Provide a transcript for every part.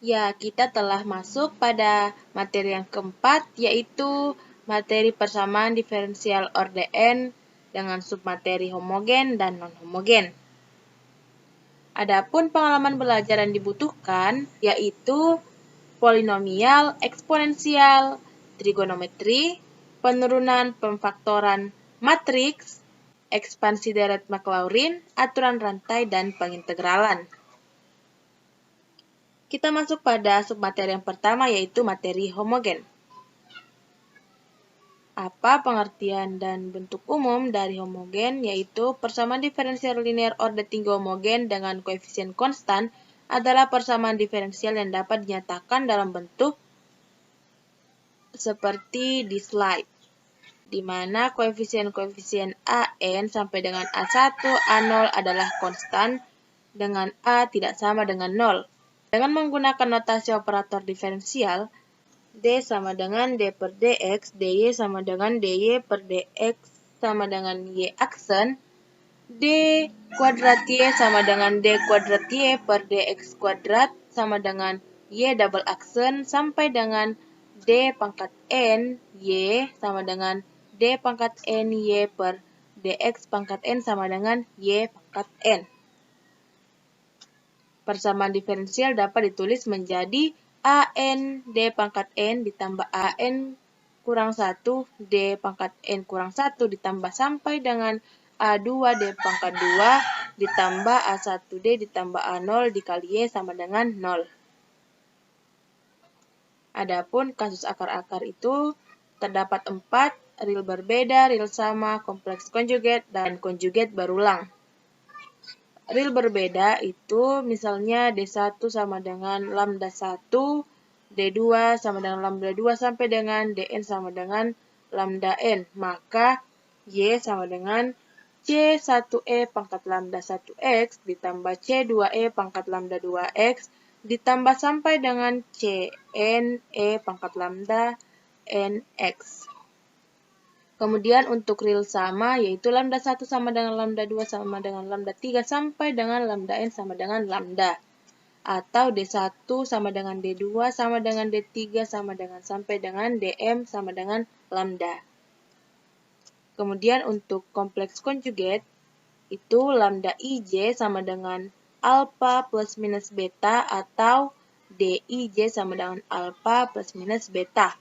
Ya, kita telah masuk pada materi yang keempat, yaitu materi persamaan diferensial orde N dengan submateri homogen dan non-homogen. Adapun pengalaman belajar yang dibutuhkan, yaitu polinomial, eksponensial, trigonometri, penurunan pemfaktoran matriks, ekspansi deret Maclaurin, aturan rantai, dan pengintegralan. Kita masuk pada submateri yang pertama, yaitu materi homogen. Apa pengertian dan bentuk umum dari homogen, yaitu persamaan diferensial linear orde tinggi homogen dengan koefisien konstan adalah persamaan diferensial yang dapat dinyatakan dalam bentuk seperti di slide, di mana koefisien-koefisien AN sampai dengan A1, A0 adalah konstan, dengan A tidak sama dengan 0. Dengan menggunakan notasi operator diferensial, D sama dengan D per dx, dy sama dengan dy per dx sama dengan y aksen, D kuadrat y sama dengan D kuadrat y per dx kuadrat sama dengan y double aksen sampai dengan D pangkat n y sama dengan D pangkat n y per dx pangkat n sama dengan y pangkat n. Persamaan diferensial dapat ditulis menjadi AN D pangkat N ditambah AN kurang 1 D pangkat N kurang 1 ditambah sampai dengan A2 D pangkat 2 ditambah A1 D ditambah A0 dikali Y sama dengan 0. Adapun kasus akar-akar itu terdapat 4, real berbeda, real sama, kompleks konjugat, dan konjugat berulang. Real berbeda itu misalnya D1 sama dengan lambda 1, D2 sama dengan lambda 2 sampai dengan Dn sama dengan lambda n. Maka Y sama dengan C1E pangkat lambda 1x ditambah C2E pangkat lambda 2x ditambah sampai dengan CNE pangkat lambda nx. Kemudian untuk real sama, yaitu lambda 1 sama dengan lambda 2 sama dengan lambda 3 sampai dengan lambda n sama dengan lambda. Atau D1 sama dengan D2 sama dengan D3 sama dengan sampai dengan Dm sama dengan lambda. Kemudian untuk kompleks konjugat, itu lambda Ij sama dengan alpha plus minus beta atau Dij sama dengan alpha plus minus beta.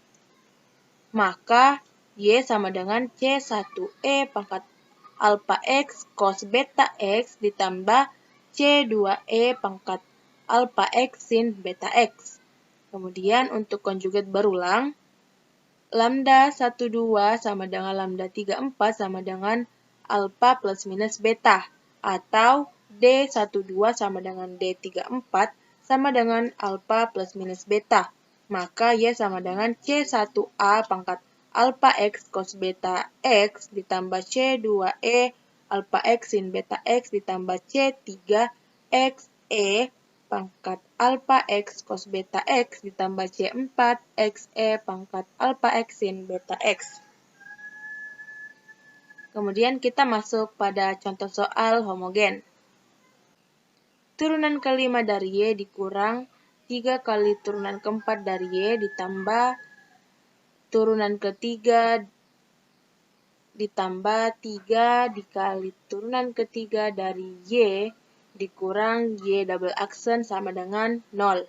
Maka Y sama dengan C1E pangkat alpha X cos beta X ditambah C2E pangkat alpha X sin beta X. Kemudian untuk konjugat berulang, lambda 12 sama dengan lambda 34 sama dengan alpha plus minus beta. Atau D12 sama dengan D34 sama dengan alpha plus minus beta. Maka Y sama dengan C1A pangkat alpha X cos beta X ditambah C2E alpha X sin beta X ditambah C3XE pangkat alpha X cos beta X ditambah C4XE pangkat alpha X sin beta X. Kemudian kita masuk pada contoh soal homogen. Turunan kelima dari Y dikurang 3 kali turunan keempat dari Y ditambah turunan ketiga ditambah 3 dikali turunan ketiga dari Y dikurang Y double aksen sama dengan 0.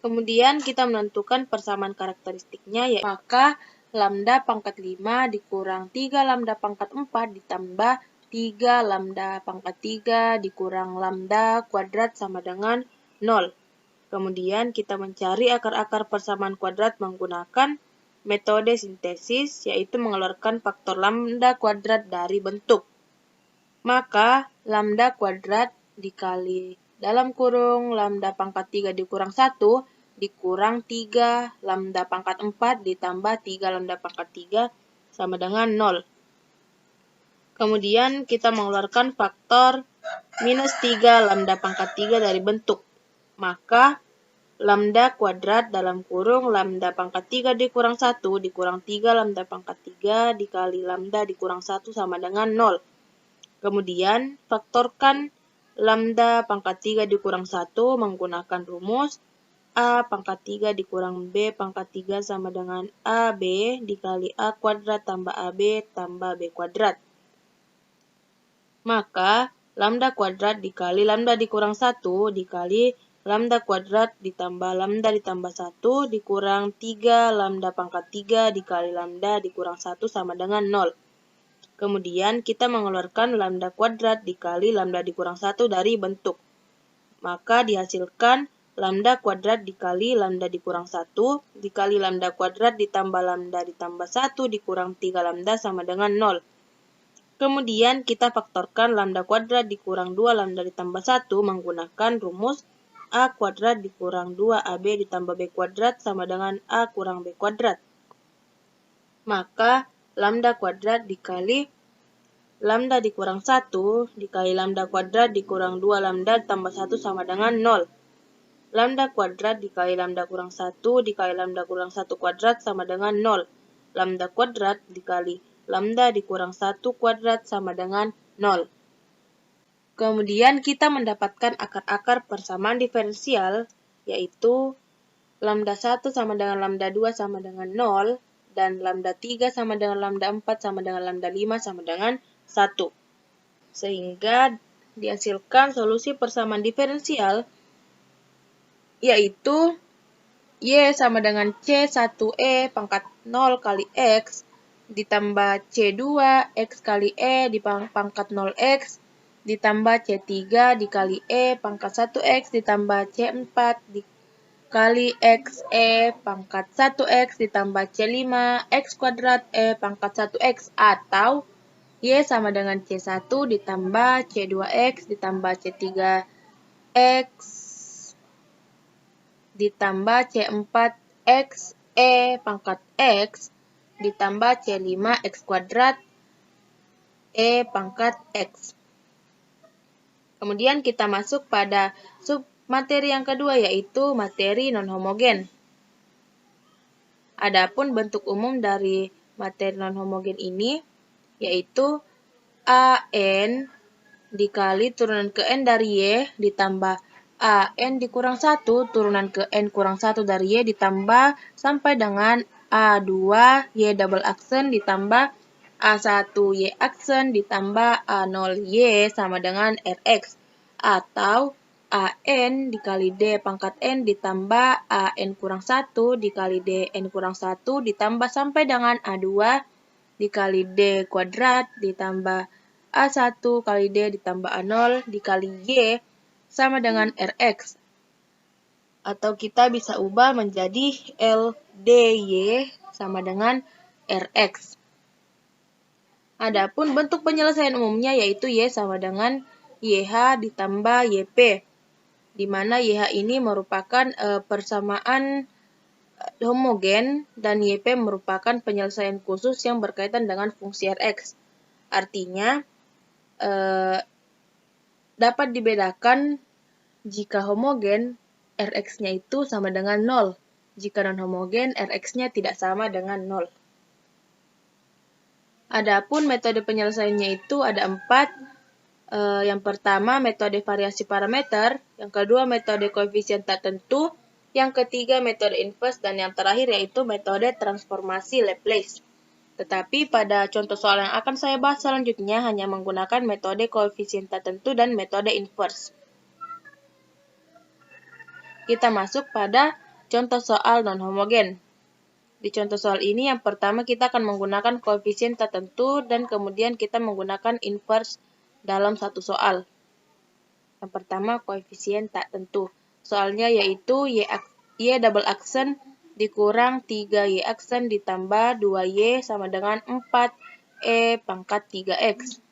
Kemudian kita menentukan persamaan karakteristiknya, yaitu maka lambda pangkat 5 dikurang 3 lambda pangkat 4 ditambah 3 lambda pangkat 3 dikurang lambda kuadrat sama dengan 0. Kemudian kita mencari akar-akar persamaan kuadrat menggunakan metode sintesis, yaitu mengeluarkan faktor lambda kuadrat dari bentuk. Maka lambda kuadrat dikali dalam kurung lambda pangkat 3 dikurang 1 dikurang 3 lambda pangkat 4 ditambah 3 lambda pangkat 3 sama dengan 0. Kemudian kita mengeluarkan faktor minus 3 lambda pangkat 3 dari bentuk. Maka lambda kuadrat dalam kurung lambda pangkat 3 dikurang 1 dikurang 3 lambda pangkat 3 dikali lambda dikurang 1 sama dengan 0. Kemudian faktorkan lambda pangkat 3 dikurang 1 menggunakan rumus A pangkat 3 dikurang B pangkat 3 sama dengan AB dikali A kuadrat tambah AB tambah B kuadrat. Maka lambda kuadrat dikali lambda dikurang 1 dikali lambda kuadrat ditambah lambda ditambah 1 dikurang 3 lambda pangkat 3 dikali lambda dikurang 1 sama dengan 0. Kemudian kita mengeluarkan lambda kuadrat dikali lambda dikurang 1 dari bentuk. Maka dihasilkan lambda kuadrat dikali lambda dikurang 1 dikali lambda kuadrat ditambah lambda ditambah 1 dikurang 3 lambda sama dengan 0. Kemudian kita faktorkan lambda kuadrat dikurang 2 lambda ditambah 1 menggunakan rumus A kuadrat dikurang 2AB ditambah B kuadrat sama dengan A kurang B kuadrat. Maka lambda kuadrat dikali lambda dikurang 1 dikali lambda kuadrat dikurang 2 lambda tambah 1 sama dengan 0. Lambda kuadrat dikali lambda kurang 1 dikali lambda kurang 1 kuadrat sama dengan 0. Lambda kuadrat dikali lambda dikurang 1 kuadrat sama dengan 0. Kemudian kita mendapatkan akar-akar persamaan diferensial, yaitu lambda 1 sama dengan lambda 2 sama dengan 0, dan lambda 3 sama dengan lambda 4 sama dengan lambda 5 sama dengan 1. Sehingga dihasilkan solusi persamaan diferensial yaitu Y sama dengan C1E pangkat 0 kali X ditambah C2 X kali E di pangkat 0X ditambah C3 dikali E pangkat 1X ditambah C4 dikali X E pangkat 1X ditambah C5 X kuadrat E pangkat 1X atau Y sama dengan C1 ditambah C2X ditambah C3X ditambah C4X E pangkat X ditambah C5X kuadrat E pangkat X. Kemudian kita masuk pada submateri yang kedua yaitu materi non-homogen. Adapun bentuk umum dari materi non-homogen ini yaitu AN dikali turunan ke N dari Y ditambah AN dikurang 1 turunan ke N kurang 1 dari Y ditambah sampai dengan A2 Y double aksen ditambah A1 Y aksen ditambah A0 Y sama dengan Rx atau AN dikali D pangkat N ditambah AN kurang 1 dikali D N kurang 1 ditambah sampai dengan A2 dikali D kuadrat ditambah A1 kali D ditambah A0 dikali Y sama dengan Rx. Atau kita bisa ubah menjadi LDY sama dengan Rx. Adapun bentuk penyelesaian umumnya yaitu Y sama dengan YH ditambah YP. Di mana YH ini merupakan persamaan homogen dan YP merupakan penyelesaian khusus yang berkaitan dengan fungsi Rx. Artinya, dapat dibedakan jika homogen, Rx-nya itu sama dengan 0. Jika non-homogen, Rx-nya tidak sama dengan 0. Adapun metode penyelesaiannya itu ada 4. Yang pertama, metode variasi parameter. Yang kedua, metode koefisien tak tentu. Yang ketiga, metode inverse. Dan yang terakhir yaitu metode transformasi Laplace. Tetapi pada contoh soal yang akan saya bahas selanjutnya hanya menggunakan metode koefisien tak tentu dan metode inverse. Kita masuk pada contoh soal non-homogen. Di contoh soal ini yang pertama kita akan menggunakan koefisien tak tentu dan kemudian kita menggunakan inverse dalam satu soal. Yang pertama koefisien tak tentu. Soalnya yaitu Y double aksen dikurang 3Y aksen ditambah 2Y sama dengan 4E pangkat 3X.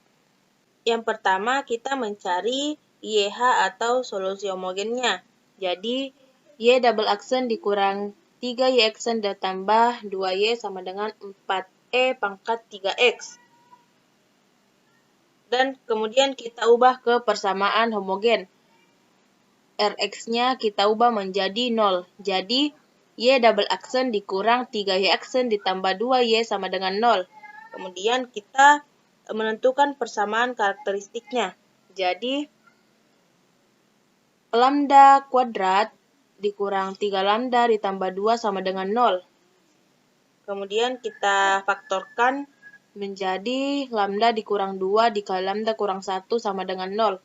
Yang pertama kita mencari YH atau solusi homogennya. Jadi Y double aksen dikurang 3Y aksen ditambah 2Y sama dengan 4E pangkat 3X. Dan kemudian kita ubah ke persamaan homogen. Rx-nya kita ubah menjadi 0. Jadi, Y double aksen dikurang 3Y aksen ditambah 2Y sama dengan 0. Kemudian kita menentukan persamaan karakteristiknya. Jadi, lambda kuadrat dikurang 3 lambda ditambah 2 sama dengan 0. Kemudian kita faktorkan menjadi lambda dikurang 2 dikali lambda kurang 1 sama dengan 0.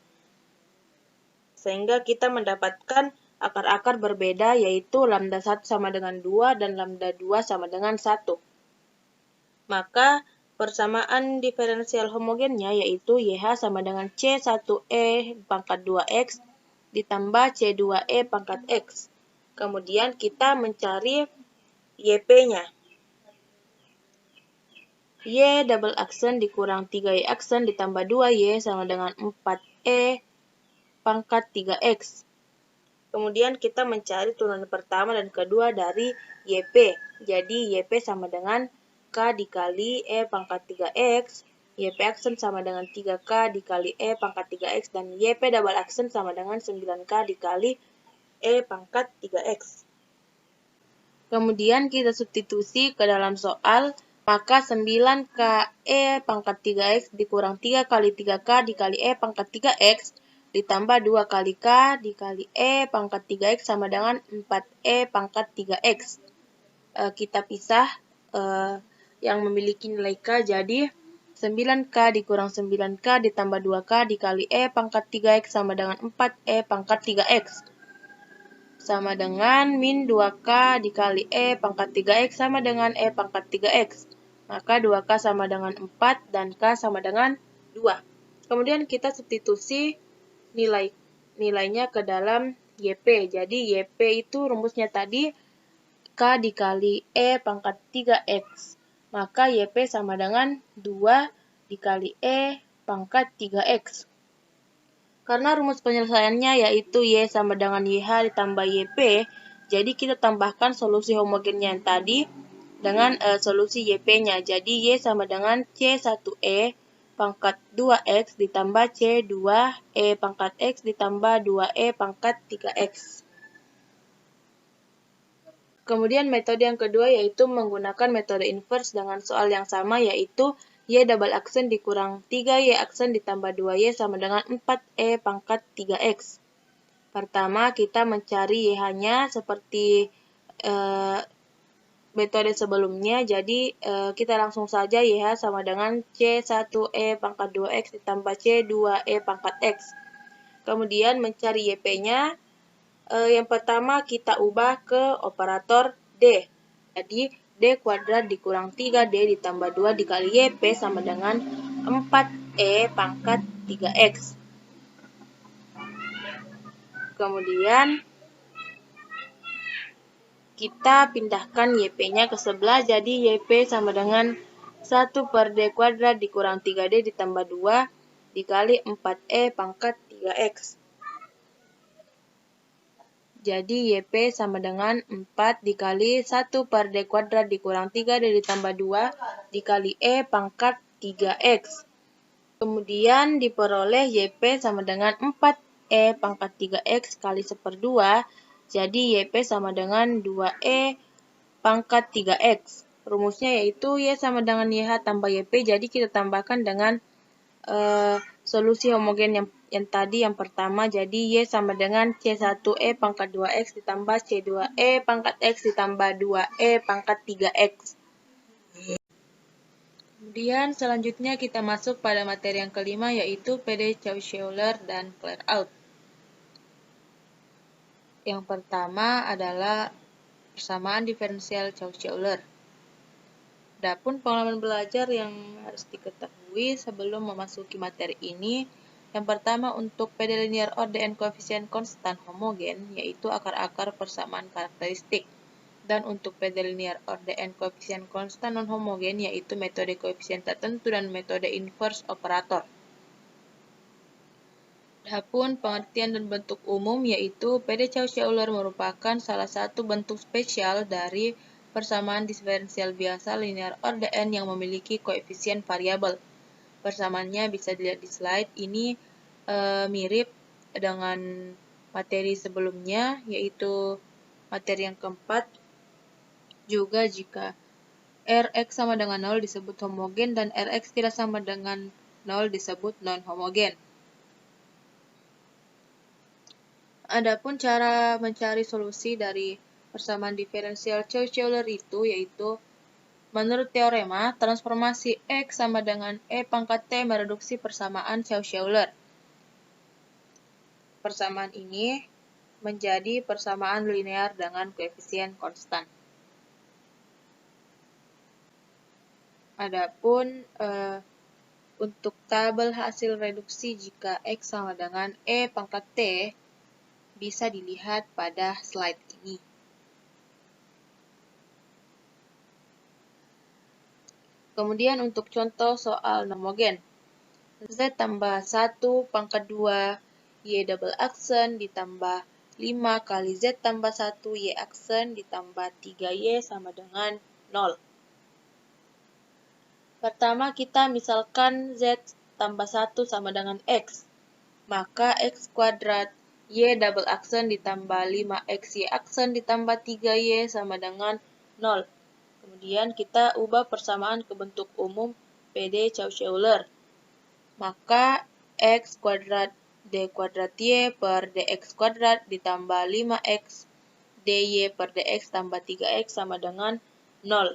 Sehingga kita mendapatkan akar-akar berbeda, yaitu lambda 1 sama dengan 2 dan lambda 2 sama dengan 1. Maka persamaan diferensial homogennya yaitu YH sama dengan C1E pangkat 2X ditambah C2E pangkat X. Kemudian kita mencari YP-nya. Y double aksen dikurang 3Y aksen ditambah 2Y sama dengan 4E pangkat 3X. Kemudian kita mencari turunan pertama dan kedua dari YP. Jadi YP sama dengan K dikali E pangkat 3X. YP aksen sama dengan 3K dikali E pangkat 3X. Dan YP double aksen sama dengan 9K dikali E pangkat 3X. Kemudian kita substitusi ke dalam soal. Maka 9K E pangkat 3X dikurang 3 kali 3K dikali E pangkat 3X ditambah 2 kali K dikali E pangkat 3X sama dengan 4E pangkat 3X. Kita pisah yang memiliki nilai K, jadi 9K dikurang 9K ditambah 2K dikali E pangkat 3X sama dengan 4E pangkat 3X. Sama dengan min 2K dikali E pangkat 3X sama dengan E pangkat 3X. Maka 2K sama dengan 4 dan K sama dengan 2. Kemudian kita substitusi nilainya ke dalam YP. Jadi YP itu rumusnya tadi K dikali E pangkat 3X. Maka YP sama dengan 2 dikali E pangkat 3X. Karena rumus penyelesaiannya yaitu Y sama dengan YH ditambah YP, jadi kita tambahkan solusi homogennya yang tadi dengan solusi YP-nya. Jadi Y sama dengan C1E pangkat 2X ditambah C2E pangkat X ditambah 2E pangkat 3X. Kemudian metode yang kedua yaitu menggunakan metode inverse dengan soal yang sama, yaitu Y double aksen dikurang 3Y aksen ditambah 2Y sama dengan 4E pangkat 3X. Pertama, kita mencari YH-nya seperti metode sebelumnya. Jadi, kita langsung saja YH sama dengan C1E pangkat 2X ditambah C2E pangkat X. Kemudian mencari YP-nya. Yang pertama, kita ubah ke operator D. Jadi, D kuadrat dikurang 3D ditambah 2 dikali YP sama dengan 4E pangkat 3X. Kemudian, kita pindahkan YP-nya ke sebelah, jadi YP sama dengan 1 per D kuadrat dikurang 3D ditambah 2 dikali 4E pangkat 3X. Jadi YP sama dengan 4 dikali 1 per D kuadrat dikurang 3D ditambah 2 dikali E pangkat 3X. Kemudian diperoleh YP sama dengan 4E pangkat 3X kali 1/2. Jadi YP sama dengan 2E pangkat 3X. Rumusnya yaitu Y sama dengan YH tambah YP. Jadi kita tambahkan dengan solusi homogen yang tadi yang pertama. Jadi Y sama dengan C1E pangkat 2X ditambah C2E pangkat X ditambah 2E pangkat 3X. Kemudian selanjutnya kita masuk pada materi yang kelima, yaitu PD Cauchy-Euler dan Clairaut. Yang pertama adalah persamaan diferensial Cauchy-Euler. Adapun pengalaman belajar yang harus diketahui sebelum memasuki materi ini, yang pertama untuk PD linear order and koefisien konstan homogen, yaitu akar-akar persamaan karakteristik. Dan untuk PD linear order and koefisien konstan non homogen, yaitu metode koefisien tertentu dan metode inverse operator. Adapun pengertian dan bentuk umum, yaitu PD Cauchy-Euler merupakan salah satu bentuk spesial dari persamaan diferensial biasa linear order n yang memiliki koefisien variabel. Persamaannya bisa dilihat di slide. Ini mirip dengan materi sebelumnya, yaitu materi yang keempat. Juga jika Rx sama dengan 0 disebut homogen dan Rx tidak sama dengan 0 disebut non-homogen. Adapun cara mencari solusi dari persamaan diferensial Cauchy-Euler itu yaitu menurut teorema transformasi X sama dengan E pangkat T mereduksi persamaan Cauchy-Euler. Persamaan ini menjadi persamaan linear dengan koefisien konstan. Adapun untuk tabel hasil reduksi jika X sama dengan E pangkat T bisa dilihat pada slide ini. Kemudian untuk contoh soal non-homogen. Z tambah 1 pangkat 2 Y double aksen ditambah 5 kali Z tambah 1 Y aksen ditambah 3Y sama dengan 0. Pertama kita misalkan Z tambah 1 sama dengan X. Maka X kuadrat Y double aksen ditambah 5X Y aksen ditambah 3Y sama dengan 0. Kemudian kita ubah persamaan ke bentuk umum PD Cauchy-Euler. Maka X kuadrat D kuadrat Y per DX kuadrat ditambah 5X DY per DX tambah 3X sama dengan 0.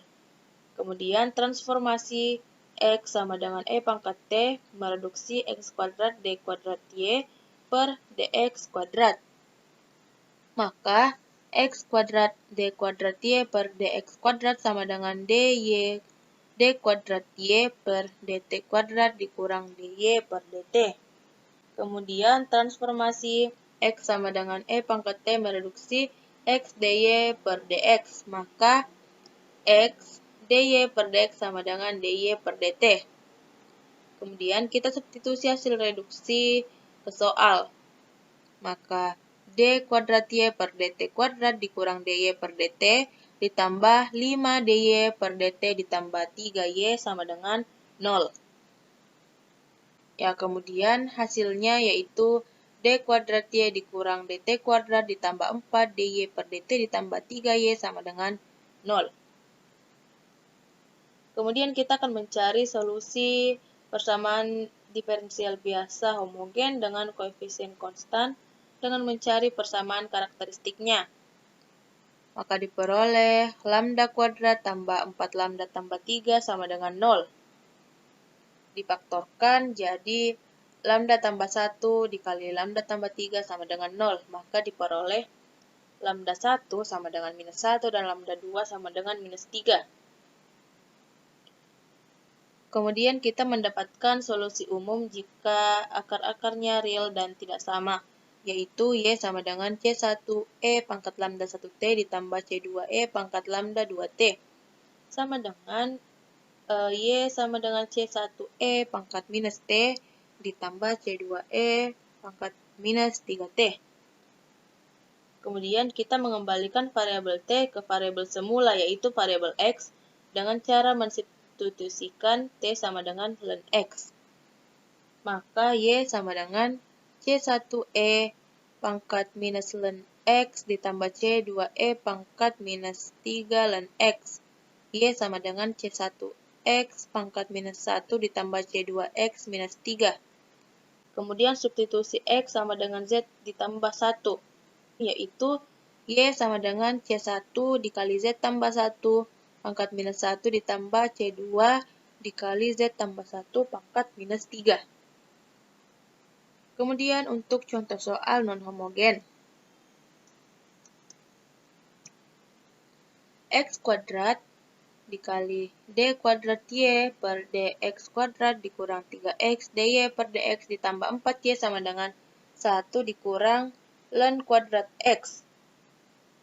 Kemudian transformasi X sama dengan E pangkat T mereduksi X kuadrat D kuadrat Y per DX kuadrat. Maka X kuadrat D kuadrat Y per DX kuadrat sama dengan DY D kuadrat Y per DT kuadrat dikurang DY per DT. Kemudian transformasi X sama dengan E pangkat T mereduksi X DY per DX. Maka X DY per DX sama dengan DY per DT. Kemudian kita substitusi hasil reduksi ke soal. Maka D kuadrat Y per DT kuadrat dikurang DY per DT ditambah 5 DY per DT ditambah 3Y sama dengan 0. Ya, kemudian hasilnya yaitu D kuadrat Y dikurang DT kuadrat ditambah 4 DY per DT ditambah 3Y sama dengan 0. Kemudian kita akan mencari solusi persamaan diferensial biasa homogen dengan koefisien konstan dengan mencari persamaan karakteristiknya. Maka diperoleh lambda kuadrat tambah 4 lambda tambah 3 sama dengan 0. Difaktorkan jadi lambda tambah 1 dikali lambda tambah 3 sama dengan 0. Maka diperoleh lambda 1 sama dengan minus 1 dan lambda 2 sama dengan minus 3. Kemudian kita mendapatkan solusi umum jika akar-akarnya real dan tidak sama, yaitu Y sama dengan C1E pangkat lambda 1T ditambah C2E pangkat lambda 2T. Sama dengan Y sama dengan C1E pangkat minus T ditambah C2E pangkat minus 3T. Kemudian kita mengembalikan variabel T ke variabel semula, yaitu variabel X, dengan cara mensubstitusikan T sama dengan ln X. Maka Y sama dengan C1E pangkat minus ln X ditambah C2E pangkat minus 3 ln X. Y sama dengan C1X pangkat minus 1 ditambah C2X minus 3. Kemudian substitusi X sama dengan Z ditambah 1, yaitu Y sama dengan C1 dikali Z tambah 1 pangkat minus 1 ditambah C2 dikali Z tambah 1 pangkat minus 3. Kemudian untuk contoh soal non-homogen. X kuadrat dikali D kuadrat Y per DX kuadrat dikurang 3X DY per DX ditambah 4Y sama dengan 1 dikurang ln kuadrat X.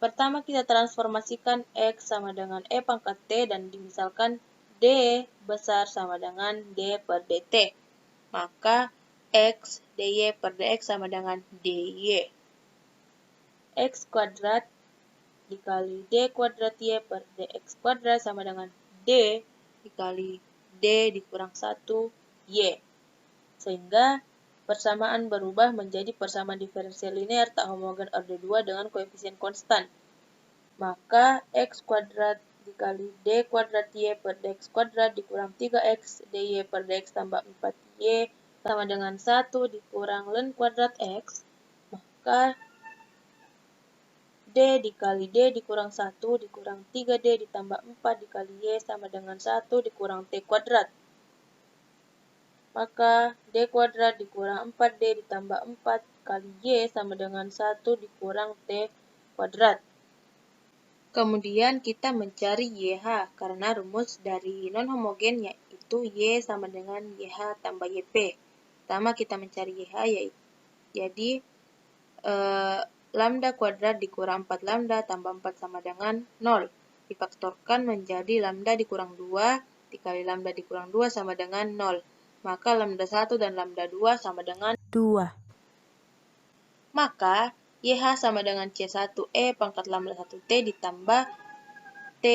Pertama kita transformasikan X sama dengan E pangkat T dan dimisalkan D besar sama dengan D per DT. Maka X DY per DX sama dengan DY. X kuadrat dikali D kuadrat Y per DX kuadrat sama dengan D dikali D dikurang 1 Y. Sehingga persamaan berubah menjadi persamaan diferensial linear tak homogen order 2 dengan koefisien konstan. Maka X kuadrat dikali D kuadrat Y per DX kuadrat dikurang 3X DY per DX tambah 4Y sama dengan 1 dikurang ln kuadrat X. Maka D dikali D dikurang 1 dikurang 3D ditambah 4 dikali Y sama dengan 1 dikurang T kuadrat. Maka D kuadrat dikurang 4D ditambah 4 kali Y sama dengan 1 dikurang T kuadrat. Kemudian kita mencari YH karena rumus dari non-homogen yaitu Y sama dengan YH tambah YP. Pertama kita mencari YH yaitu jadi lambda kuadrat dikurang 4 lambda tambah 4 sama dengan 0. Difaktorkan menjadi lambda dikurang 2 dikali lambda dikurang 2 sama dengan 0. Maka lambda 1 dan lambda 2 sama dengan 2. Maka YH sama dengan C1E pangkat lambda 1T ditambah T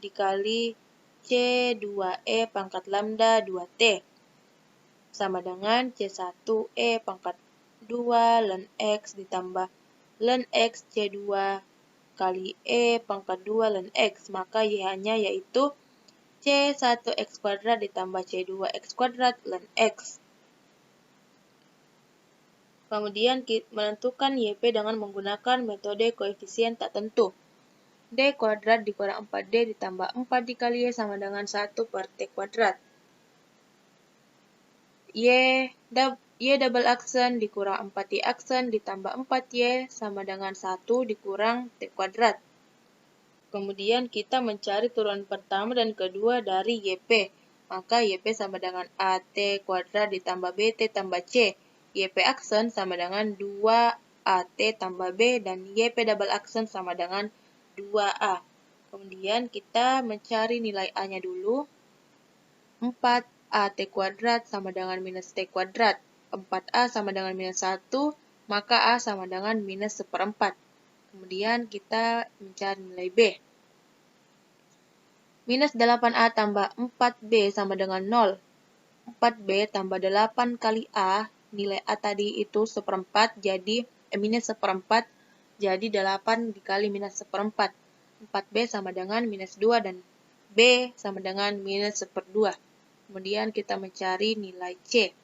dikali C2E pangkat lambda 2T sama dengan C1E pangkat 2 ln X ditambah ln X C2 kali E pangkat 2 ln X. Maka YH-nya yaitu C1X kuadrat ditambah C2X kuadrat ln X. Kemudian menentukan YP dengan menggunakan metode koefisien tak tentu. D kuadrat dikurang 4D ditambah 4 dikali Y sama dengan 1 per T kuadrat. Y double aksen dikurang 4Y aksen ditambah 4Y sama dengan 1 dikurang T kuadrat. Kemudian kita mencari turunan pertama dan kedua dari YP. Maka YP sama dengan AT kuadrat ditambah BT tambah C. YP aksen sama dengan 2AT tambah B dan YP double aksen sama dengan 2A. Kemudian kita mencari nilai A-nya dulu. 4AT kuadrat sama dengan minus T kuadrat. 4A sama dengan minus 1, maka A sama dengan minus 1/4. Kemudian kita mencari nilai B. Minus 8A tambah 4B sama dengan 0. 4B tambah 8 kali A, nilai A tadi itu 1/4, jadi minus 1/4, jadi 8 dikali minus 1/4. 4B sama dengan minus 2 dan B sama dengan minus 1/2. Kemudian kita mencari nilai C.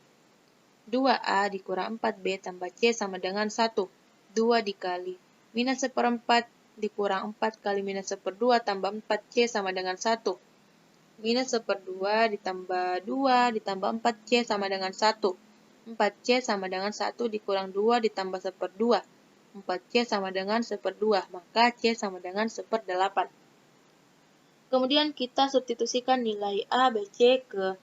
2A dikurang 4B tambah C sama dengan 1. 2 dikali minus 1/4 dikurang 4 kali minus 1/2 tambah 4C sama dengan 1. Minus 1/2 ditambah 2 ditambah 4C sama dengan 1. 4C sama dengan 1 dikurang 2 ditambah 1/2. 4C sama dengan 1/2, maka C sama dengan 1/8. Kemudian kita substitusikan nilai A, B, C ke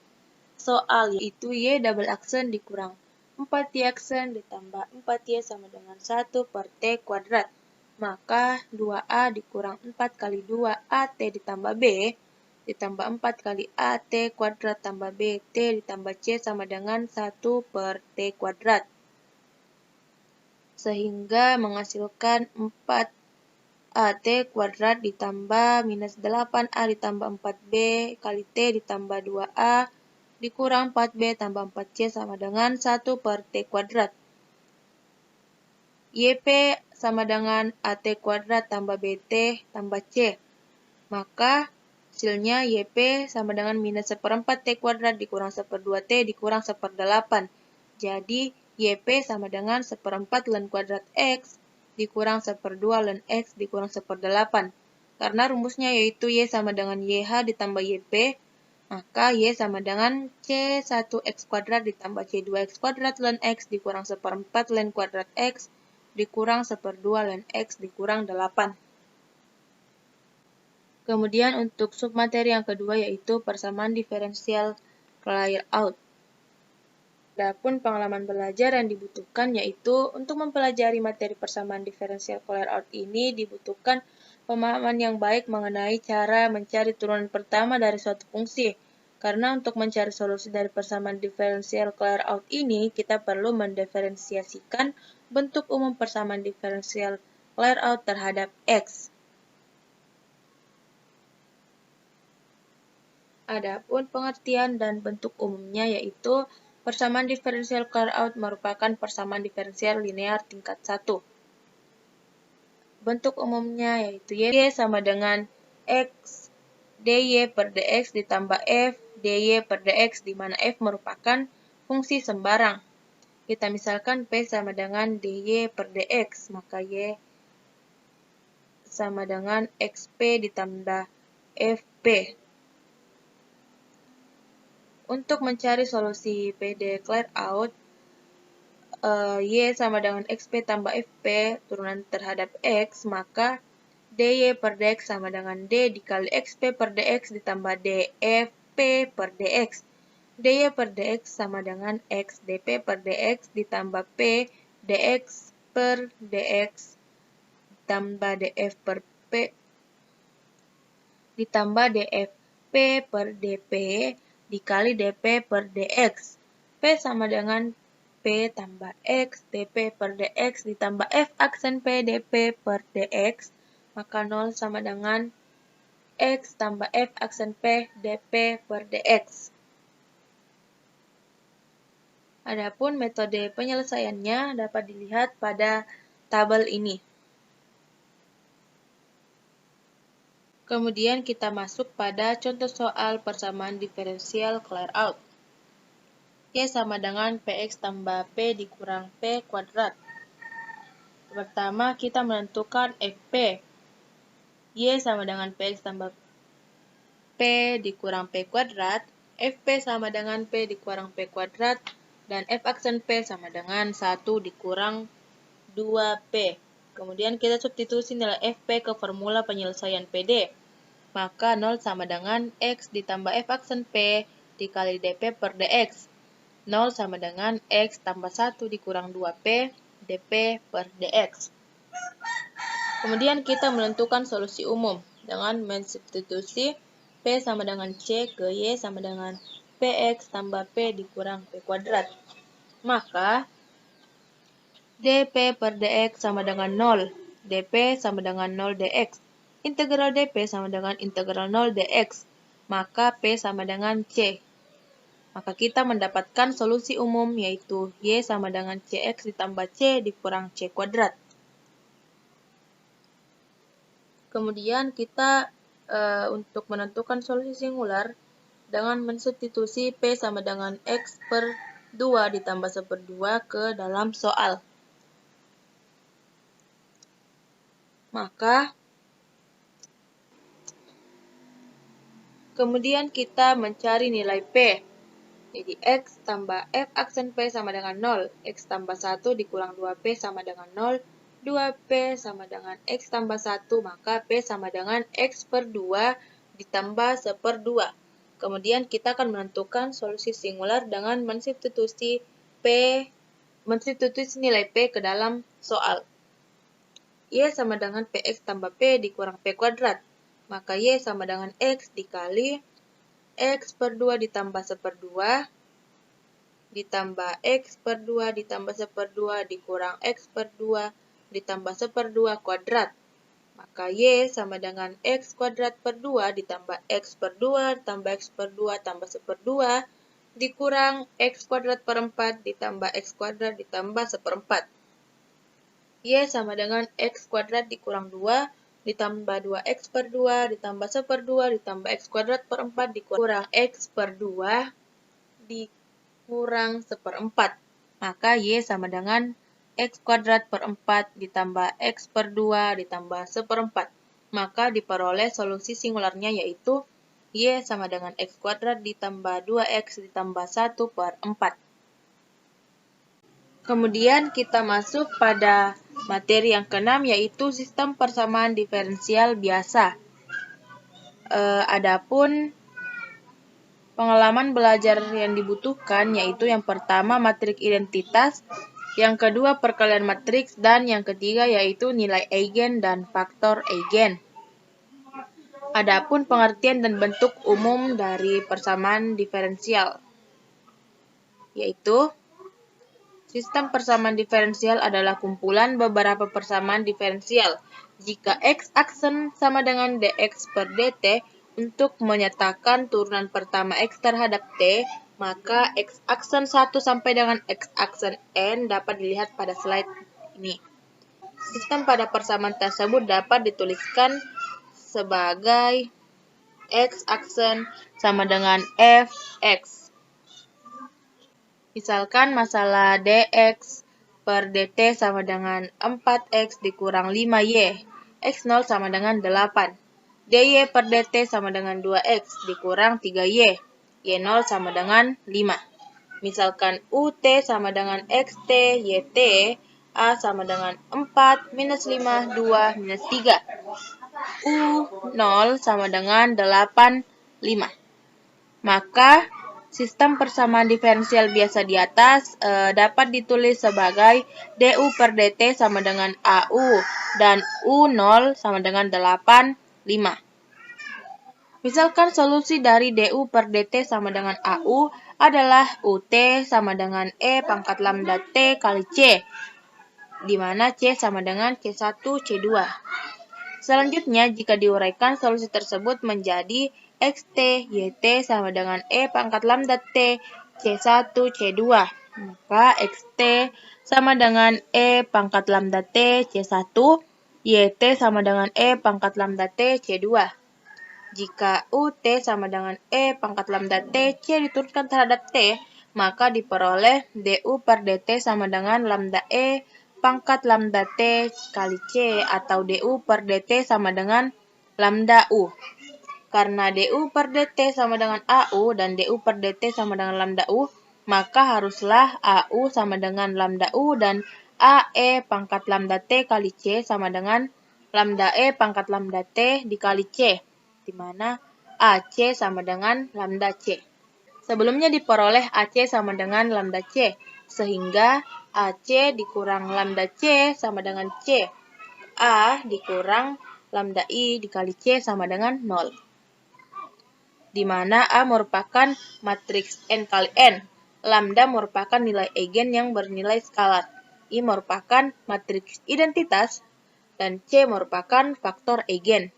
soal, yaitu Y double aksen dikurang 4Y aksen ditambah 4Y sama dengan 1 per T kuadrat. Maka 2A dikurang 4 kali 2AT ditambah B ditambah 4 kali AT kuadrat tambah BT ditambah C sama dengan 1 per T kuadrat. Sehingga menghasilkan 4AT kuadrat ditambah minus 8A ditambah 4B kali T ditambah 2A dikurang 4B tambah 4C sama dengan 1 per T kuadrat. YP sama dengan AT kuadrat tambah BT tambah C. Maka hasilnya YP sama dengan minus 1/4 T kuadrat dikurang 1/2T dikurang 1/8. Jadi YP sama dengan 1/4 ln kuadrat X dikurang 1/2 ln X dikurang 1/8. Karena rumusnya yaitu Y sama dengan YH ditambah YP, maka Y sama dengan C1X kuadrat ditambah C2X kuadrat ln X dikurang 1/4 ln kuadrat X dikurang 1/2 ln X dikurang 8. Kemudian untuk submateri yang kedua yaitu persamaan diferensial clear out. Adapun pengalaman belajar yang dibutuhkan yaitu untuk mempelajari materi persamaan diferensial clear out ini dibutuhkan pemahaman yang baik mengenai cara mencari turunan pertama dari suatu fungsi. Karena untuk mencari solusi dari persamaan diferensial clear out ini, kita perlu mendiferensiasikan bentuk umum persamaan diferensial clear out terhadap X. Adapun pengertian dan bentuk umumnya yaitu persamaan diferensial clear out merupakan persamaan diferensial linear tingkat 1. Bentuk umumnya yaitu Y sama dengan X dy per dx ditambah F dy per dx, di mana F merupakan fungsi sembarang. Kita misalkan P sama dengan dy per dx, maka Y sama dengan XP ditambah FP. Untuk mencari solusi PD clear out, Y sama dengan XP tambah FP turunan terhadap X, maka DY per DX sama dengan D dikali XP per DX ditambah DFP per DX. DY per DX sama dengan X DP per DX ditambah P DX per DX ditambah DF per P ditambah DFP per DP dikali DP per DX. P sama dengan P tambah X DP per DX ditambah F aksen P DP per DX, maka 0 sama dengan X tambah F aksen P DP per DX. Adapun metode penyelesaiannya dapat dilihat pada tabel ini. Kemudian kita masuk pada contoh soal persamaan diferensial clear out. Y sama dengan Px tambah P dikurang P kuadrat. Pertama kita menentukan Fp. Y sama dengan Px tambah P dikurang P kuadrat. Fp sama dengan P dikurang P kuadrat. Dan F aksen P sama dengan 1 dikurang 2P. Kemudian kita substitusi nilai Fp ke formula penyelesaian PD. Maka 0 sama dengan X ditambah F aksen P dikali DP per DX. 0 sama dengan X tambah 1 dikurang 2P DP per DX. Kemudian kita menentukan solusi umum dengan mensubstitusi P sama dengan C ke Y sama dengan PX tambah P dikurang P kuadrat. Maka DP per DX sama dengan 0. DP sama dengan 0 DX. Integral DP sama dengan integral 0 DX. Maka P sama dengan C. Maka kita mendapatkan solusi umum yaitu Y sama dengan CX ditambah C dikurang C kuadrat. Kemudian kita untuk menentukan solusi singular dengan mensubstitusi P sama dengan X per 2 ditambah 1/2 ke dalam soal. Maka kemudian kita mencari nilai P. Jadi X tambah F aksen P sama dengan 0. X tambah 1 dikurang 2P sama dengan 0. 2P sama dengan X tambah 1. Maka P sama dengan X per 2 ditambah 1/2. Kemudian kita akan menentukan solusi singular dengan mensubstitusi nilai P ke dalam soal. Y sama dengan Px tambah P dikurang P kuadrat. Maka Y sama dengan X dikali X per 2 ditambah 1/2 ditambah X per 2 ditambah 1/2 dikurang X per 2 ditambah 1/2 kuadrat. Maka Y sama dengan X kuadrat per 2 ditambah X per 2 ditambah X per 2 tambah 1/2 dikurang X kuadrat per 4 ditambah X kuadrat ditambah 1/4. Y sama dengan X kuadrat dikurang 2 ditambah 2X per 2 ditambah 1/2 ditambah X kuadrat per 4 dikurang X per 2 dikurang 1/4. Maka Y sama dengan X kuadrat per 4 ditambah X per 2 ditambah 1/4. Maka diperoleh solusi singularnya yaitu Y sama dengan X kuadrat ditambah 2X ditambah 1/4. Kemudian kita masuk pada materi yang keenam yaitu sistem persamaan diferensial biasa. Adapun pengalaman belajar yang dibutuhkan yaitu yang pertama matriks identitas, yang kedua perkalian matriks, dan yang ketiga yaitu nilai eigen dan faktor eigen. Adapun pengertian dan bentuk umum dari persamaan diferensial yaitu sistem persamaan diferensial adalah kumpulan beberapa persamaan diferensial. Jika X aksen sama dengan dx per dt, untuk menyatakan turunan pertama X terhadap T, maka X aksen 1 sampai dengan X aksen N dapat dilihat pada slide ini. Sistem pada persamaan tersebut dapat dituliskan sebagai X aksen sama dengan Fx. Misalkan masalah dx per dt sama dengan 4x dikurang 5y. X0 sama dengan 8. dy per dt sama dengan 2x dikurang 3y. Y0 sama dengan 5. Misalkan ut sama dengan xt, yt, a sama dengan 4, minus 5, 2, minus 3. U0 sama dengan 8, 5. Maka sistem persamaan diferensial biasa di atas dapat ditulis sebagai du per dt sama dengan au dan u0 sama dengan 8, 5. Misalkan solusi dari du per dt sama dengan au adalah ut sama dengan e pangkat lambda t kali c, di mana c sama dengan c1, c2. Selanjutnya, jika diuraikan, solusi tersebut menjadi xt, yt sama dengan e pangkat lambda t, c1, c2. Maka xt sama dengan e pangkat lambda t, c1, yt sama dengan e pangkat lambda t, c2. Jika ut sama dengan e pangkat lambda t, c diturunkan terhadap t, maka diperoleh du per dt sama dengan lambda e pangkat lambda t kali c atau du per dt sama dengan lambda u. Karena du per dt sama dengan au dan du per dt sama dengan lambda u, maka haruslah au sama dengan lambda u dan ae pangkat lambda t kali c sama dengan lambda e pangkat lambda t dikali c, di mana ac sama dengan lambda c. Sebelumnya diperoleh AC sama dengan lambda C, sehingga AC dikurang lambda C sama dengan C. A dikurang lambda I dikali C sama dengan 0. Di mana A merupakan matriks N kali N. Lambda merupakan nilai eigen yang bernilai skalar. I merupakan matriks identitas, dan C merupakan faktor eigen.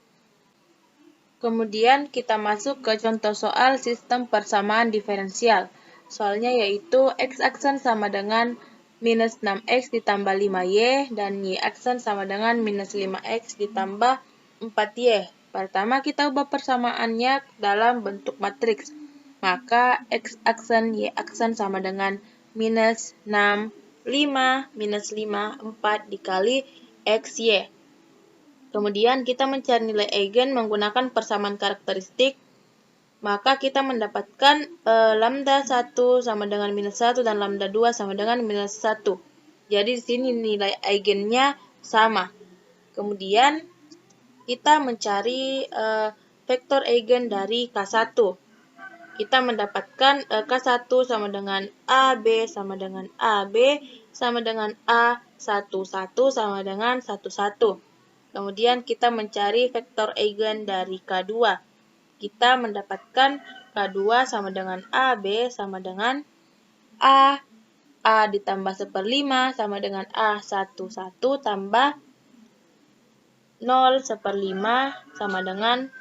Kemudian kita masuk ke contoh soal sistem persamaan diferensial. Soalnya yaitu x aksen sama dengan minus 6x ditambah 5y dan y aksen sama dengan minus 5x ditambah 4y. Pertama kita ubah persamaannya dalam bentuk matriks. Maka x aksen y aksen sama dengan minus 6, 5, minus 5, 4 dikali xy. Kemudian kita mencari nilai eigen menggunakan persamaan karakteristik. Maka kita mendapatkan lambda 1 sama dengan minus 1 dan lambda 2 sama dengan minus 1. Jadi di sini nilai eigennya sama. Kemudian kita mencari vektor eigen dari K1. Kita mendapatkan K1 sama dengan AB sama dengan AB sama dengan A11 sama dengan 11. Kemudian kita mencari vektor eigen dari K2. Kita mendapatkan K2 sama dengan AB sama dengan A ditambah 1/5 sama dengan A11 tambah 0/5 sama dengan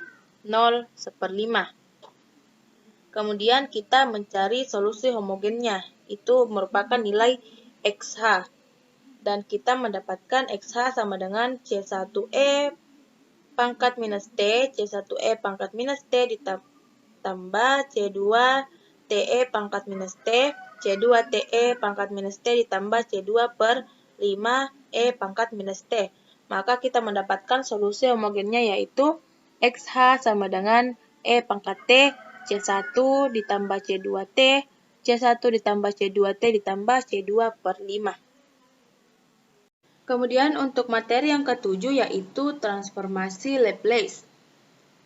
0/5. Kemudian kita mencari solusi homogennya, itu merupakan nilai XH. Dan kita mendapatkan XH sama dengan C1E pangkat minus T, C1E pangkat minus T ditambah C2TE pangkat minus T, C2TE pangkat minus T ditambah C2/5E pangkat minus T. Maka kita mendapatkan solusi homogennya yaitu XH sama dengan E pangkat T, C1 ditambah C2T, C1 ditambah C2T ditambah C2/5. Kemudian untuk materi yang ketujuh yaitu transformasi Laplace.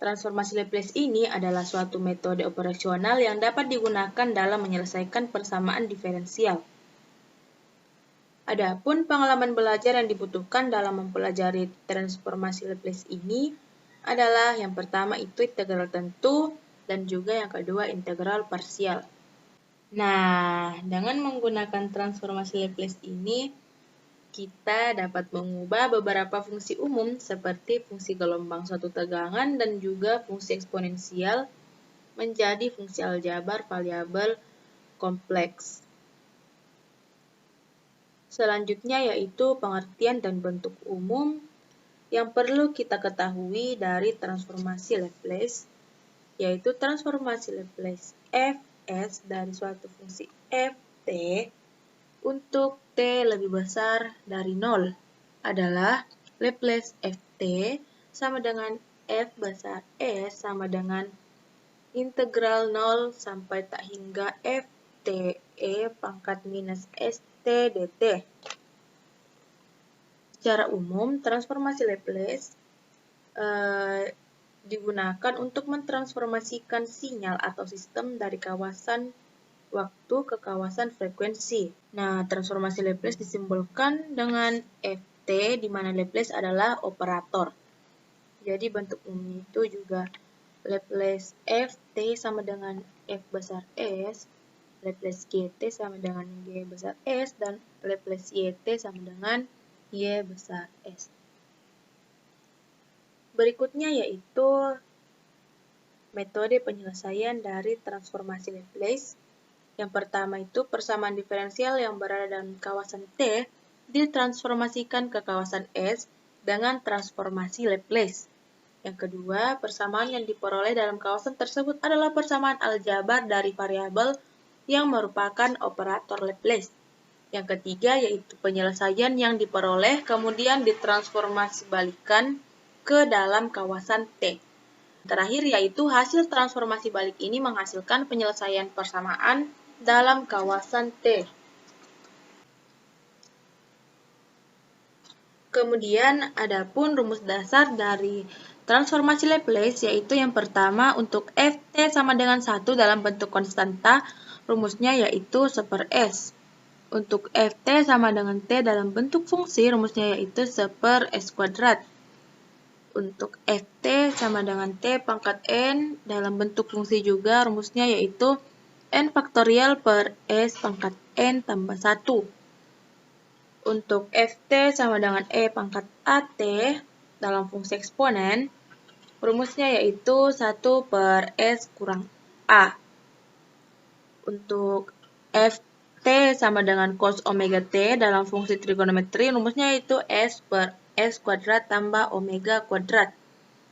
Transformasi Laplace ini adalah suatu metode operasional yang dapat digunakan dalam menyelesaikan persamaan diferensial. Adapun pengalaman belajar yang dibutuhkan dalam mempelajari transformasi Laplace ini adalah yang pertama itu integral tentu dan juga yang kedua integral parsial. Nah, dengan menggunakan transformasi Laplace ini kita dapat mengubah beberapa fungsi umum seperti fungsi gelombang suatu tegangan dan juga fungsi eksponensial menjadi fungsi aljabar variabel kompleks. Selanjutnya yaitu pengertian dan bentuk umum yang perlu kita ketahui dari transformasi Laplace, yaitu transformasi Laplace Fs dari suatu fungsi Ft untuk T lebih besar dari 0 adalah Laplace Ft Ft sama dengan F besar S sama dengan integral 0 sampai tak hingga Ft E pangkat minus St dt. Secara umum, transformasi Laplace digunakan untuk mentransformasikan sinyal atau sistem dari kawasan waktu ke kawasan frekuensi. Nah, transformasi Laplace disimbolkan dengan Ft, di mana Laplace adalah operator. Jadi, bentuk umum itu juga Laplace Ft sama dengan F besar S, Laplace Gt sama dengan G besar S, dan Laplace Yt sama dengan Y besar S. Berikutnya yaitu metode penyelesaian dari transformasi Laplace. Yang pertama itu persamaan diferensial yang berada dalam kawasan T ditransformasikan ke kawasan S dengan transformasi Laplace. Yang kedua, persamaan yang diperoleh dalam kawasan tersebut adalah persamaan aljabar dari variabel yang merupakan operator Laplace. Yang ketiga, yaitu penyelesaian yang diperoleh kemudian ditransformasi balikan ke dalam kawasan T. Terakhir, yaitu hasil transformasi balik ini menghasilkan penyelesaian persamaan dalam kawasan T. Kemudian, adapun rumus dasar dari transformasi Laplace, yaitu yang pertama untuk Ft sama dengan 1 dalam bentuk konstanta, rumusnya yaitu 1/s. Untuk Ft sama dengan T dalam bentuk fungsi, rumusnya yaitu 1/s². Untuk Ft sama dengan T pangkat N dalam bentuk fungsi juga, rumusnya yaitu N faktorial per S pangkat N tambah 1. Untuk Ft sama dengan E pangkat AT dalam fungsi eksponen, rumusnya yaitu 1/S kurang A. Untuk Ft sama dengan cos omega T dalam fungsi trigonometri, rumusnya yaitu S/S² tambah omega kuadrat.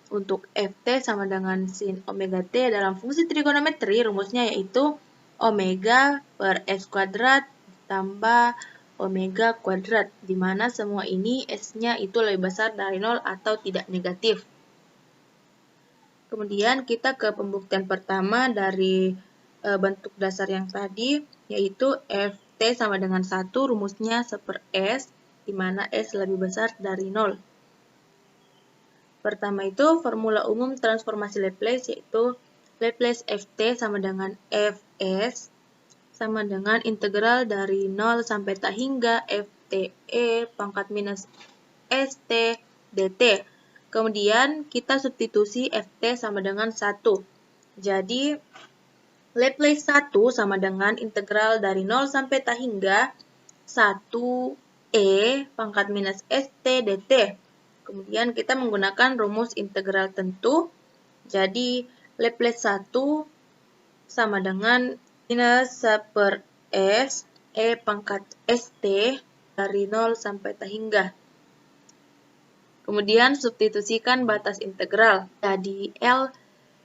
Untuk Ft sama dengan sin omega T dalam fungsi trigonometri, rumusnya yaitu omega per S² tambah omega kuadrat, di mana semua ini S-nya itu lebih besar dari 0 atau tidak negatif. Kemudian kita ke pembuktian pertama dari bentuk dasar yang tadi, yaitu Ft sama dengan 1, rumusnya 1/S, di mana S lebih besar dari 0. Pertama itu formula umum transformasi Laplace, yaitu Laplace Ft sama dengan Fs sama dengan integral dari 0 sampai tak hingga Fte pangkat minus St dt. Kemudian kita substitusi Ft sama dengan 1. Jadi Laplace 1 sama dengan integral dari 0 sampai tak hingga 1e pangkat minus St dt. Kemudian kita menggunakan rumus integral tentu. Jadi Laplace 1 sama dengan minus 1/s E pangkat St dari 0 sampai tak hingga. Kemudian substitusikan batas integral. Jadi L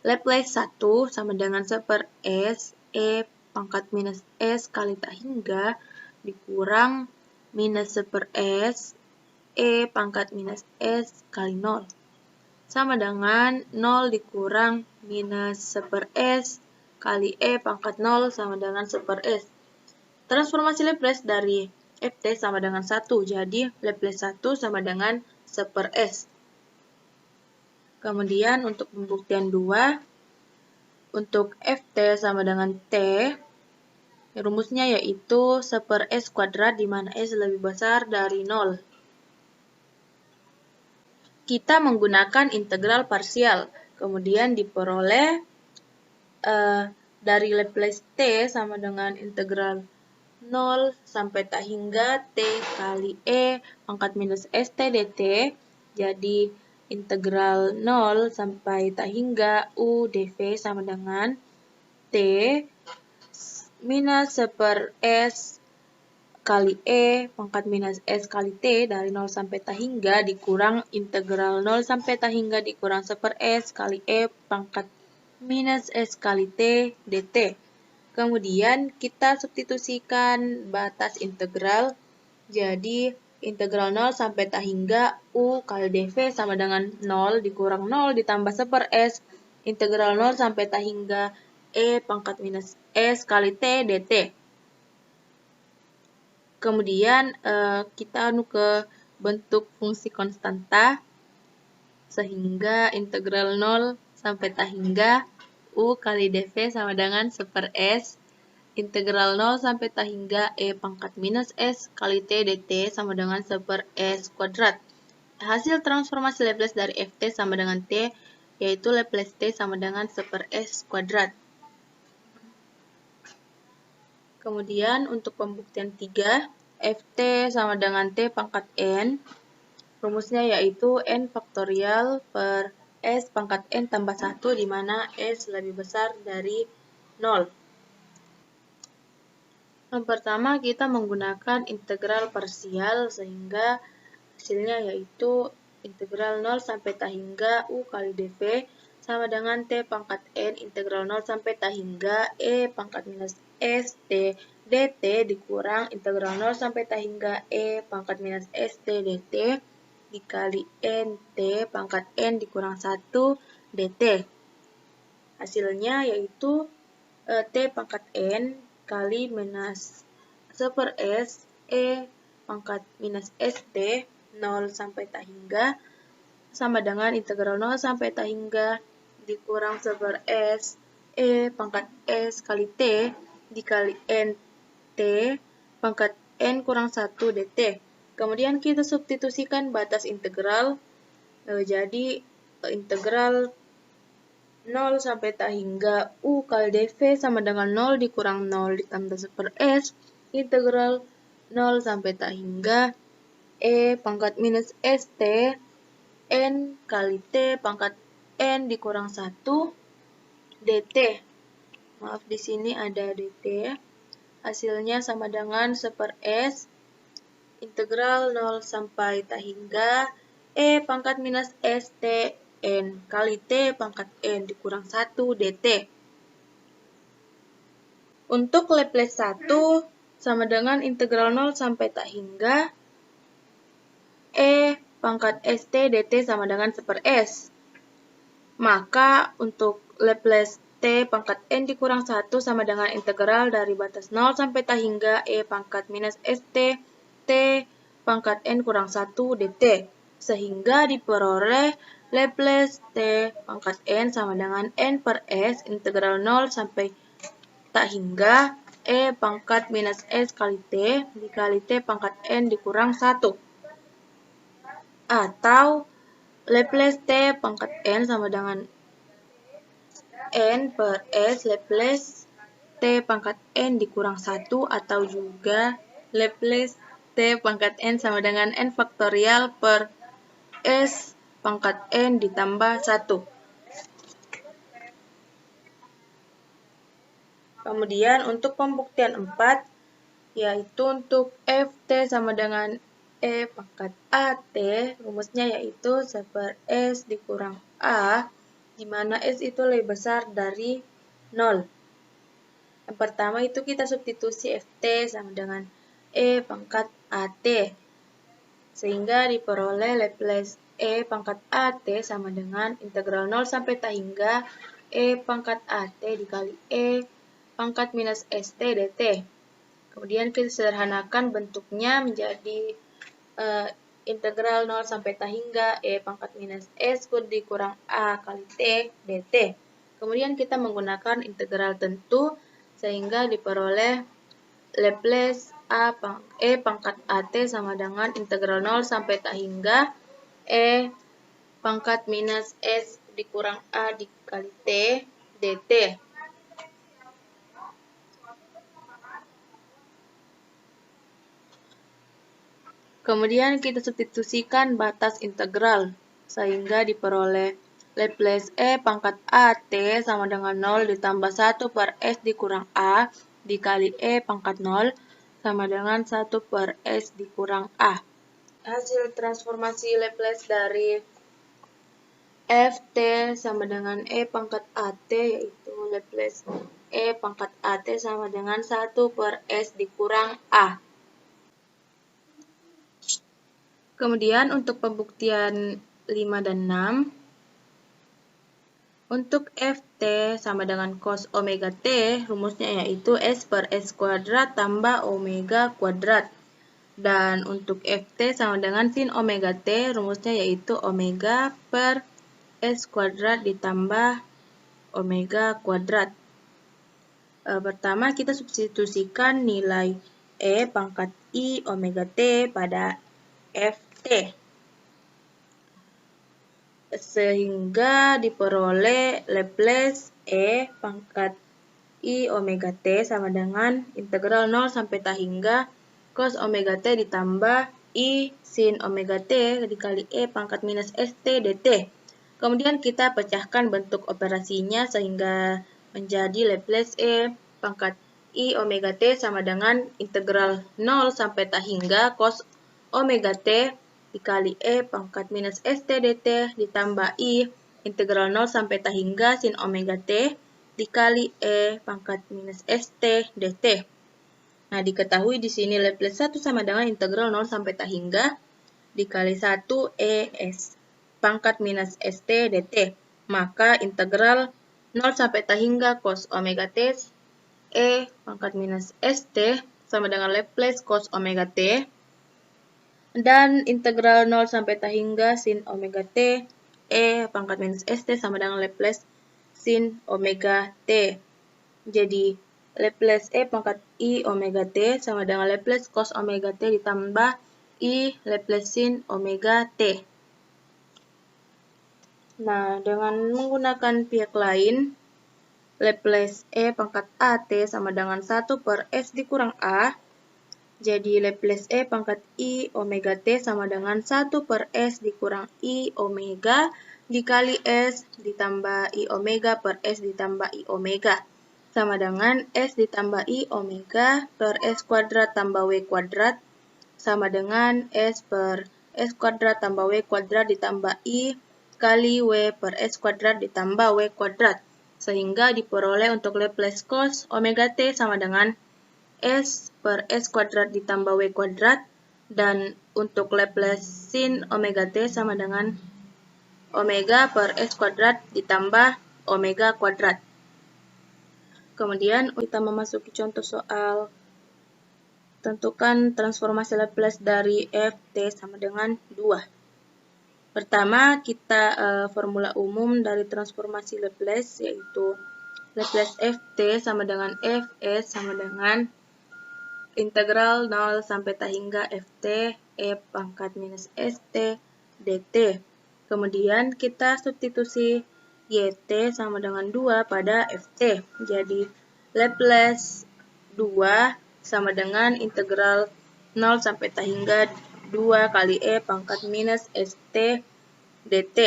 Laplace 1 sama dengan 1/s E pangkat minus S kali tak hingga dikurang minus 1/s E pangkat minus S kali 0. Sama dengan 0 dikurang minus 1/s kali E pangkat 0 sama dengan 1/s. Transformasi Laplace dari Ft sama dengan 1. Jadi Laplace 1 sama dengan 1/s. Kemudian untuk pembuktian 2, untuk Ft sama dengan T, rumusnya yaitu 1/s², di mana S lebih besar dari 0. Kita menggunakan integral parsial, kemudian diperoleh dari Laplace T sama dengan integral 0 sampai tak hingga T kali E pangkat minus St dt. Jadi integral 0 sampai tak hingga U dv sama dengan T minus 1/s kali E pangkat minus S kali T dari 0 sampai tak hingga dikurang integral 0 sampai tak hingga dikurang 1/s kali E pangkat minus S kali T dt. Kemudian kita substitusikan batas integral. Jadi integral 0 sampai tak hingga U kali dV sama dengan 0 dikurang 0 ditambah 1 per S integral 0 sampai T hingga E pangkat minus S kali T dt. Kemudian kita anu ke bentuk fungsi konstanta sehingga integral 0 sampai T hingga U kali dV sama dengan 1 per S integral 0 sampai T hingga E pangkat minus S kali T dt sama dengan 1 per S kuadrat. Hasil transformasi Laplace dari Ft sama dengan T, yaitu Laplace T sama dengan 1 per S kuadrat. Kemudian untuk pembuktian 3, Ft sama dengan T pangkat N, rumusnya yaitu N faktorial per S pangkat N tambah 1, di mana S lebih besar dari 0. Yang pertama kita menggunakan integral parsial sehingga hasilnya yaitu integral 0 sampai T hingga U kali dV sama dengan T pangkat N integral 0 sampai T hingga E pangkat minus S T dt dikurang integral 0 sampai T hingga E pangkat minus S T dt dikali N T pangkat N dikurang 1 dt. Hasilnya yaitu T pangkat N kali minus 1 per S E pangkat minus ST 0 sampai T hingga sama dengan integral 0 sampai T hingga dikurang 1 per S E pangkat S kali T dikali N T pangkat N kurang 1 dt. Kemudian kita substitusikan batas integral, jadi integral 0 sampai T hingga U kali dV sama dengan 0 dikurang 0 ditambah 1 per S integral 0 sampai T hingga E pangkat minus ST N kali T pangkat N dikurang 1 dt. Maaf, di sini ada dt. Hasilnya sama dengan 1 per S integral 0 sampai T hingga E pangkat minus ST N kali T pangkat N dikurang 1 dt. Untuk Laplace 1 sama dengan integral 0 sampai T hingga E pangkat ST dt sama dengan 1 per S. Maka untuk Laplace T pangkat N dikurang 1 sama dengan integral dari batas 0 sampai T hingga E pangkat minus ST T pangkat N kurang 1 dt. Sehingga diperoleh Laplace T pangkat N sama dengan N per S integral 0 sampai T hingga E pangkat minus S kali T dikali T pangkat N dikurang 1. Atau Laplace T pangkat N sama dengan N per S Laplace T pangkat N dikurang 1 atau juga Laplace T pangkat N sama dengan N faktorial per S pangkat N ditambah 1. Kemudian untuk pembuktian 4, yaitu untuk Ft sama dengan E pangkat AT, rumusnya yaitu 1 per S dikurang A, di mana S itu lebih besar dari 0. Yang pertama itu kita substitusi Ft sama dengan E pangkat AT, sehingga diperoleh Laplace E pangkat AT sama dengan integral 0 sampai T hingga E pangkat AT dikali E pangkat minus ST dt. Kemudian kita sederhanakan bentuknya menjadi integral 0 sampai T hingga E pangkat minus S dikurang A kali T dt. Kemudian kita menggunakan integral tentu sehingga diperoleh Laplace E pangkat AT sama dengan integral 0 sampai T hingga E pangkat minus S dikurang A dikali T dt. Kemudian kita substitusikan batas integral, sehingga diperoleh Laplace E pangkat AT sama dengan 0 ditambah 1 per S dikurang A dikali E pangkat 0 sama dengan 1 per S dikurang A. Hasil transformasi Laplace dari Ft sama dengan E pangkat AT yaitu Laplace E pangkat AT sama dengan 1 per S dikurang A. Kemudian untuk pembuktian 5 dan 6, untuk Ft sama dengan cos omega T, rumusnya yaitu S per S kuadrat tambah omega kuadrat. Dan untuk Ft sama dengan sin omega T, rumusnya yaitu omega per S kuadrat ditambah omega kuadrat. Pertama kita substitusikan nilai E pangkat I omega T pada Ft. Sehingga diperoleh Laplace E pangkat I omega T sama dengan integral 0 sampai T hingga cos omega T ditambah I sin omega T dikali E pangkat minus ST dt. Kemudian kita pecahkan bentuk operasinya sehingga menjadi Laplace E pangkat I omega T sama dengan integral 0 sampai T hingga cos omega T dikali E pangkat minus ST dt ditambah I integral 0 sampai T hingga sin omega T dikali E pangkat minus ST dt. Nah, diketahui di sini Laplace 1 sama dengan integral 0 sampai T hingga dikali 1 ES pangkat minus ST dt. Maka integral 0 sampai T hingga cos omega T E pangkat minus ST sama dengan Laplace cos omega T. Dan integral 0 sampai T hingga sin omega T E pangkat minus ST sama dengan Laplace sin omega T. Jadi Laplace E pangkat I omega T sama dengan Laplace cos omega T ditambah I Laplace sin omega T. Nah, dengan menggunakan pihak lain, Laplace E pangkat AT sama dengan 1 per S dikurang A. Jadi Laplace E pangkat I omega T sama dengan 1 per S dikurang I omega dikali S ditambah I omega per S ditambah I omega. Sama dengan S ditambah I omega per S kuadrat tambah W kuadrat sama dengan S per S kuadrat tambah W kuadrat ditambah I kali W per S kuadrat ditambah W kuadrat. Sehingga diperoleh untuk Laplace cos omega T sama dengan S per S kuadrat ditambah W kuadrat. Dan untuk Laplace sin omega T sama dengan omega per S kuadrat ditambah omega kuadrat. Kemudian kita memasuki contoh soal. Tentukan transformasi Laplace dari Ft sama dengan 2. Pertama, kita formula umum dari transformasi Laplace, yaitu Laplace Ft sama dengan Fs sama dengan integral 0 sampai T hingga Ft E pangkat minus St dt. Kemudian kita substitusi Yt sama dengan 2 pada Ft. Jadi Laplace 2 sama dengan integral 0 sampai T hingga 2 kali E pangkat minus St dt.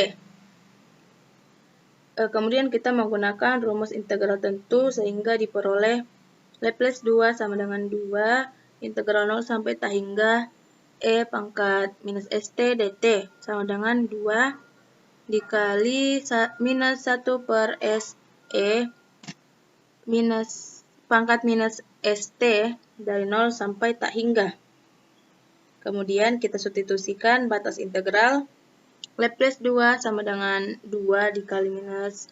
Kemudian kita menggunakan rumus integral tentu sehingga diperoleh Laplace 2 sama dengan 2 integral 0 sampai T hingga E pangkat minus St dt sama dengan 2 dikali minus 1 per S E minus pangkat minus ST dari 0 sampai T hingga. Kemudian kita substitusikan batas integral. Laplace 2 sama dengan 2 dikali minus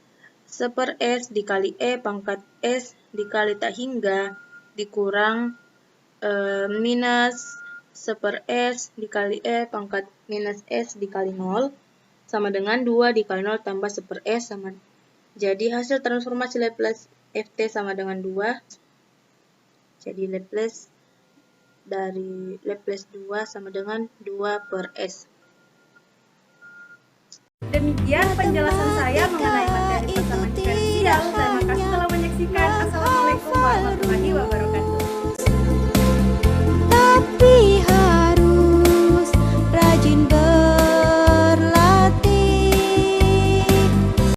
1 per S dikali E pangkat S dikali T hingga dikurang minus 1 per S dikali E pangkat minus S dikali 0 sama dengan 2 dikali 0 tambah 1 per S sama. Jadi hasil transformasi Laplace Ft sama dengan 2. Jadi Laplace dari Laplace 2 sama dengan 2 per S. Demikian penjelasan saya mengenai materi persamaan diferensial. Terima kasih telah menyaksikan. Assalamualaikum warahmatullahi wabarakatuh.